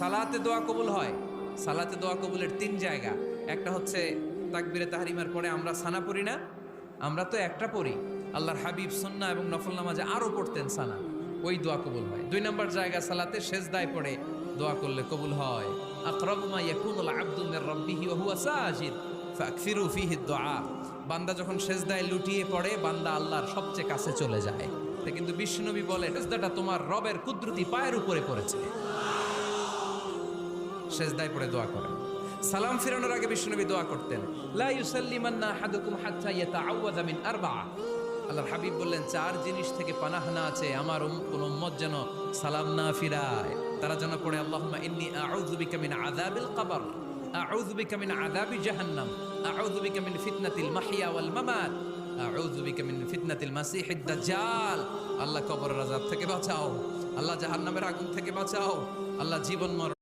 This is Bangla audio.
সালাতে দোয়া কবুল হয়। সালাতে দোয়া কবুলের 3 জায়গা। একটা হচ্ছে তাকবীরে তাহরিমার পরে আমরা সানা পড়ি না, আমরা তো একটা পড়ি। আল্লাহর হাবিব সুন্নাহ এবং নফল নামাজে আরো পড়তেন সানা, ওই দোয়া কবুল হয়। 2 নম্বর জায়গা সালাতে সেজদায় পড়ে দোয়া করলে কবুল হয়। আকরাবু মা ইয়াকুনুল আবদু মির রাব্বিহি ওয়া হুয়া সাজিদ ফাকসিরু ফিহি দুআ। বান্দা যখন সেজদায় লুটিয়ে পড়ে বান্দা আল্লাহর সবচেয়ে কাছে চলে যায়। তা কিন্তু বিশ্বনবী বলে সেজদাটা তোমার রবের কুদরতি পায়ের উপরে পড়েছে। সেজদায় পড়ে দোয়া করেন। সালাম ফিরানোর আগে বিশ্বনবী দোয়া করতেন, লা ইউসাল্লিমান্না আহাদুকুম হাত্তা ইয়াতাআওয়াযা মিন আরবা'a। আল্লাহর হাবিব বললেন 4 জিনিস থেকে পানাহ না আছে আমার কোন উম্মত যেন সালাম না ফিরায়। তারা যেন পড়ে আল্লাহুম্মা ইন্নী আউযু বিকা মিন আযাবিল কবর, আউযু বিকা মিন আযাবি জাহান্নাম, আউযু বিকা মিন ফিতনাতিল মাহইয়া ওয়াল মামাত, আউযু বিকা মিন ফিতনাতিল মাসিহিদ দাজ্জাল। আল্লাহ কবরের আযাব থেকে বাঁচাও, আল্লাহ জাহান্নামের আগুন থেকে বাঁচাও, আল্লাহ জীবন মরণ